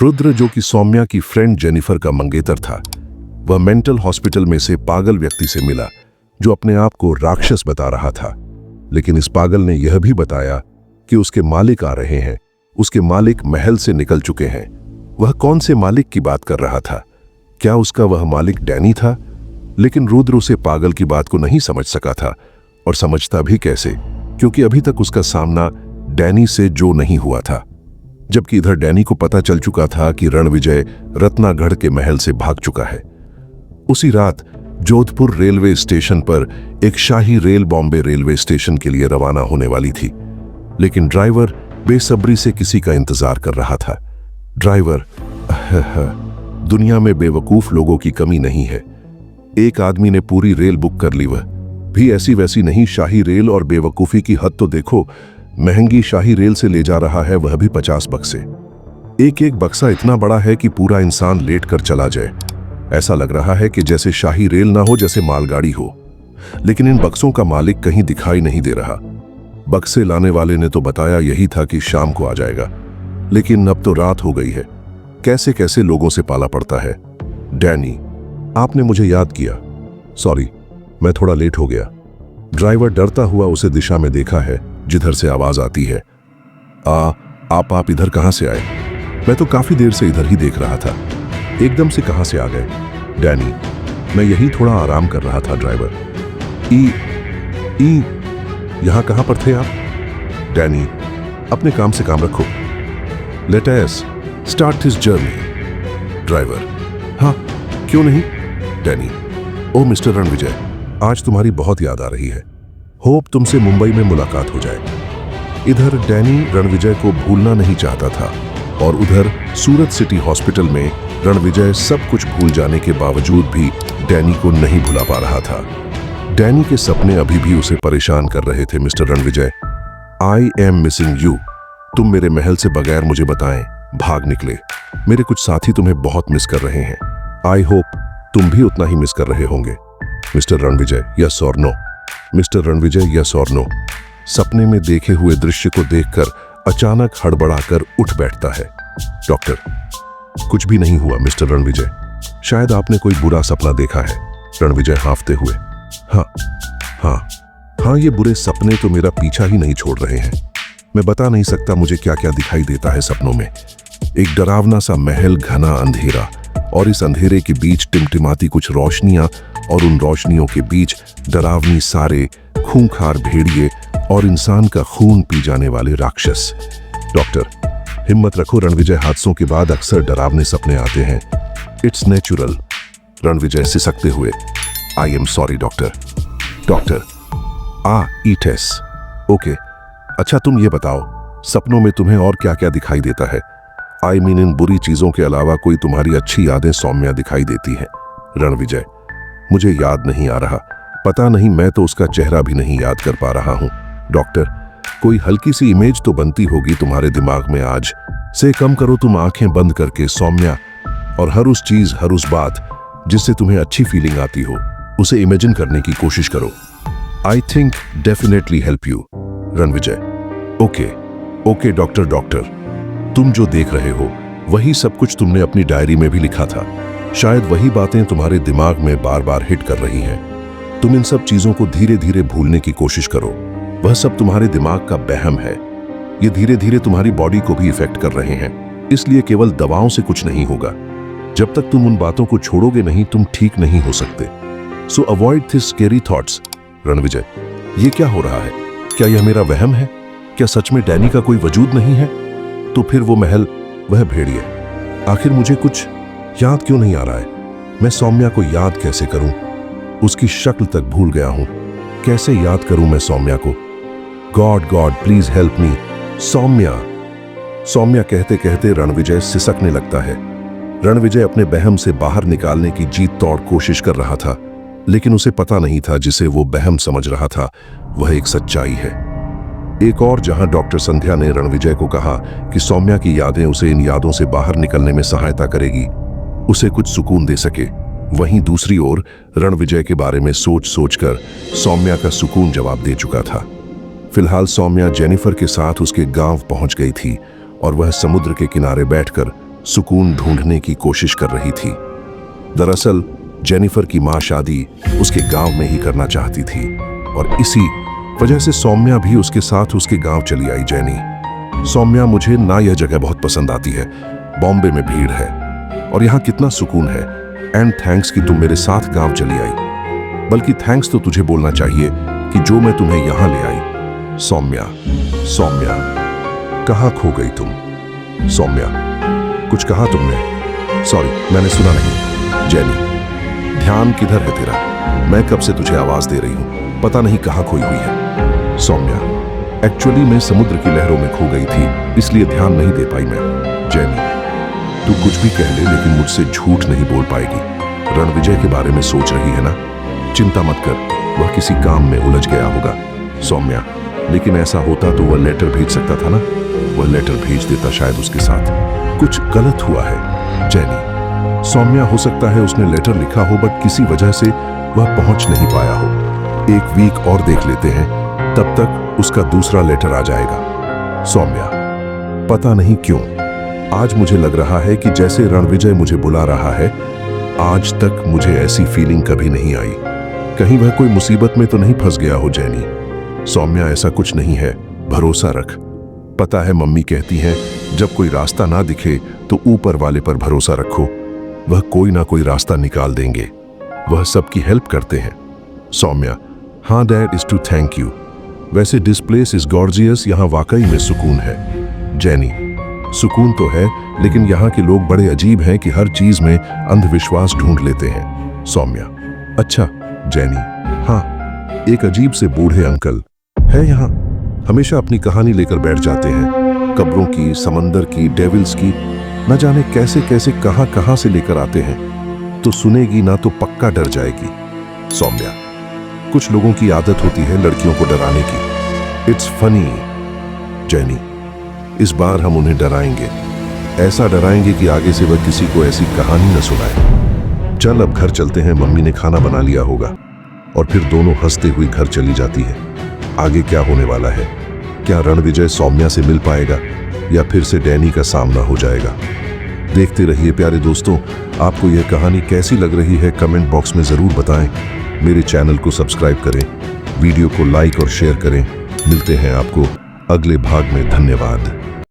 रुद्र, जो कि सौम्या की फ्रेंड जेनिफर का मंगेतर था, वह मेंटल हॉस्पिटल में से पागल व्यक्ति से मिला जो अपने आप को राक्षस बता रहा था। लेकिन इस पागल ने यह भी बताया कि उसके मालिक आ रहे हैं। उसके मालिक महल से निकल चुके हैं। वह कौन से मालिक की बात कर रहा था? क्या उसका वह मालिक डैनी था? लेकिन रुद्र उसे पागल की बात को नहीं समझ सका था, और समझता भी कैसे, क्योंकि अभी तक उसका सामना डैनी से जो नहीं हुआ था। जबकि इधर डैनी को पता चल चुका था कि रणविजय रत्नागढ़ के महल से भाग चुका है। उसी रात जोधपुर रेलवे स्टेशन पर एक शाही रेल बॉम्बे रेलवे स्टेशन के लिए रवाना होने वाली थी, लेकिन ड्राइवर बेसब्री से किसी का इंतजार कर रहा था। ड्राइवर, दुनिया में बेवकूफ लोगों की कमी नहीं है। एक आदमी ने पूरी रेल बुक कर ली, वह भी ऐसी वैसी नहीं, शाही रेल, और बेवकूफी की हद तो देखो, महंगी शाही रेल से ले जा रहा है, वह भी 50 बक्से। एक एक बक्सा इतना बड़ा है कि पूरा इंसान लेट कर चला जाए। ऐसा लग रहा है कि जैसे शाही रेल ना हो, जैसे मालगाड़ी हो। लेकिन इन बक्सों का मालिक कहीं दिखाई नहीं दे रहा। बक्से लाने वाले ने तो बताया यही था कि शाम को आ जाएगा, लेकिन अब तो रात हो गई है। कैसे कैसे लोगों से पाला पड़ता है। डैनी, आपने मुझे याद किया। सॉरी, मैं थोड़ा लेट हो गया। ड्राइवर डरता हुआ उसे दिशा में देखा है जिधर से आवाज आती है। आप इधर कहां से आए? मैं तो काफी देर से इधर ही देख रहा था। एकदम से कहां से आ गए? डैनी, मैं यही थोड़ा आराम कर रहा था। ड्राइवर, यहां कहां पर थे आप? डैनी, अपने काम से काम रखो। Let us start this journey. Driver, हाँ, क्यों नहीं? डैनी, ओ मिस्टर रणविजय, आज तुम्हारी बहुत याद आ रही है। होप तुमसे मुंबई में मुलाकात हो जाए। इधर डैनी रणविजय को भूलना नहीं चाहता था, और उधर सूरत सिटी हॉस्पिटल में रणविजय सब कुछ भूल जाने के बावजूद भी डैनी को नहीं भुला पा रहा था। डैनी के सपने अभी भी उसे परेशान कर रहे थे। Mister Ranvijay, I am missing you. तुम मेरे महल से बगैर मुझे बताएं भाग निकले। मेरे कुछ साथी तुम्हें बहुत मिस कर रहे हैं। आई होप तुम भी उतना ही मिस कर रहे होंगे। मिस्टर रणविजय, यस और नो? मिस्टर रणविजय, यस और नो? सपने में देखे हुए दृश्य को देखकर अचानक हड़बड़ाकर उठ बैठता है। डॉक्टर, कुछ भी नहीं हुआ मिस्टर रणविजय। शायद आपने कोई बुरा सपना देखा है। रणविजय हांफते हुए, हाँ, ये बुरे सपने तो मेरा पीछा ही नहीं छोड़ रहे हैं। मैं बता नहीं सकता मुझे क्या क्या दिखाई देता है सपनों में। एक डरावना सा महल, घना अंधेरा, और इस अंधेरे के बीच टिमटिमाती कुछ रोशनियां, और उन रोशनियों के बीच डरावनी सारे खूंखार भेड़िए और इंसान का खून पी जाने वाले राक्षस। डॉक्टर, हिम्मत रखो। रणविजय, हादसों के बाद अक्सर डरावने सपने आते हैं। It's natural. रणविजय सिसकते हुए, I am sorry doctor. Doctor, ईटेस। ओके, अच्छा तुम ये बताओ, सपनों में तुम्हें और क्या क्या दिखाई देता है? आई मीन, इन बुरी चीजों के अलावा कोई तुम्हारी अच्छी यादें सौम्या दिखाई देती हैं? रणविजय, मुझे याद नहीं आ रहा। पता नहीं, मैं तो उसका चेहरा भी नहीं याद कर पा रहा हूं। डॉक्टर, कोई हल्की सी इमेज तो बनती होगी तुम्हारे दिमाग में। आज से कम करो तुम आंखें बंद करके सौम्या, और हर उस चीज, हर उस बात जिससे तुम्हें अच्छी फीलिंग आती हो, उसे इमेजिन करने की कोशिश करो। I think definitely help you. Ranvijay, okay doctor. तुम जो देख रहे हो वही सब कुछ तुमने अपनी डायरी में भी लिखा था। शायद वही बातें तुम्हारे दिमाग में बार बार हिट कर रही हैं। तुम इन सब चीजों को धीरे धीरे भूलने की कोशिश करो। वह सब तुम्हारे दिमाग का वहम है। ये धीरे धीरे तुम्हारी बॉडी को भी इफेक्ट कर रहे हैं, इसलिए केवल दवाओं से कुछ नहीं होगा। जब तक तुम उन बातों को छोड़ोगे नहीं, तुम ठीक नहीं हो सकते। सो avoid this scary thoughts. Ranvijay, ये क्या हो रहा है? क्या यह मेरा वहम है? क्या सच में डैनी का कोई वजूद नहीं है? तो फिर वो महल, वह भेड़िए, आखिर मुझे कुछ याद क्यों नहीं आ रहा है? मैं सौम्या को याद कैसे करूं? उसकी शक्ल तक भूल गया हूं। कैसे याद करूं मैं सौम्या को? God please help me. Saumya कहते कहते रणविजय सिसकने लगता है। रणविजय अपने बहम से बाहर निकालने की जीत तोड़ कोशिश कर रहा था, लेकिन उसे पता नहीं था जिसे वो बहम समझ रहा था वह एक सच्चाई है। एक और जहां डॉक्टर संध्या ने रणविजय को कहा कि सौम्या की यादें उसे इन यादों से बाहर निकलने में सहायता करेगी, उसे कुछ सुकून दे सके, वहीं दूसरी ओर रणविजय के बारे में सोच सोचकर सौम्या का सुकून जवाब दे चुका था। फिलहाल सौम्या जेनिफर के साथ उसके गांव पहुंच गई थी और वह समुद्र के किनारे बैठकर सुकून ढूंढने की कोशिश कर रही थी। दरअसल जेनिफर की मां शादी उसके गांव में ही करना चाहती थी और इसी वजह से सौम्या भी उसके साथ उसके गांव चली आई। जेनी, सौम्या, मुझे ना यह जगह बहुत पसंद आती है। बॉम्बे में भीड़ है और यहाँ कितना सुकून है। एंड थैंक्स कि तुम मेरे साथ गांव चली आई। बल्कि थैंक्स तो तुझे बोलना चाहिए कि जो मैं तुम्हें यहाँ ले आई। सौम्या, सौम्या, कहाँ खो गई तुम? सौम्या, कुछ कहा तुमने? सॉरी, मैंने सुना नहीं। जेनी, ध्यान किधर है तेरा? मैं कब से तुझे आवाज दे रही हूँ, पता नहीं कहाँ खोई हुई है। सौम्या, एक्चुअली मैं समुद्र की लहरों में खो गई थी, इसलिए ध्यान नहीं दे पाई मैं। जेनी, तू कुछ भी कह ले लेकिन मुझसे झूठ नहीं बोल पाएगी। रणविजय के बारे में सोच रही है ना? चिंता मत कर, वह किसी काम में उलझ गया होगा। सौम्या, लेकिन ऐसा होता तो वह लेटर भेज सकता था ना? वह लेटर भेज देता, शायद उसके साथ कुछ गलत हुआ है। जेनी, सौम्या, हो सकता है उसने लेटर लिखा हो बट किसी वजह से वह पहुंच नहीं पाया हो। एक वीक और देख लेते हैं, तब तक उसका दूसरा लेटर आ जाएगा। सौम्या, पता नहीं क्यों आज मुझे लग रहा है कि जैसे रणविजय मुझे बुला रहा है। आज तक मुझे ऐसी फीलिंग कभी नहीं आई। कहीं वह कोई मुसीबत में तो नहीं फंस गया हो। जेनी, सौम्या, ऐसा कुछ नहीं है, भरोसा रख। पता है मम्मी कहती हैं, जब कोई रास्ता ना दिखे तो ऊपर वाले पर भरोसा रखो, वह कोई ना कोई रास्ता निकाल देंगे। वह सबकी हेल्प करते हैं। सौम्या, हाँ dad, is to thank you. वैसे दिस प्लेस इज गॉर्जियस, यहाँ वाकई में सुकून है। जेनी, सुकून तो है, लेकिन यहाँ के लोग बड़े अजीब हैं कि हर चीज में अंधविश्वास ढूंढ लेते हैं। सौम्या, अच्छा। जेनी, हाँ, एक अजीब से बूढ़े अंकल है यहाँ, हमेशा अपनी कहानी लेकर बैठ जाते हैं। कब्रों की, समंदर की, डेविल्स की, न जाने कैसे कैसे कहां से लेकर आते हैं। तो सुनेगी ना तो पक्का डर जाएगी। सौम्या, कुछ लोगों की आदत होती है लड़कियों को डराने की। It's funny. जेनी, इस बार हम उन्हें डराएंगे, ऐसा डराएंगे कि आगे से वह किसी को ऐसी कहानी न सुनाए। चल अब घर चलते हैं, मम्मी ने खाना बना लिया होगा। और फिर दोनों हंसते हुए घर चली जाती है। आगे क्या होने वाला है? क्या रणविजय सौम्या से मिल पाएगा या फिर से डैनी का सामना हो जाएगा? देखते रहिए प्यारे दोस्तों। आपको यह कहानी कैसी लग रही है कमेंट बॉक्स में जरूर बताएं। मेरे चैनल को सब्सक्राइब करें, वीडियो को लाइक और शेयर करें। मिलते हैं आपको अगले भाग में। धन्यवाद।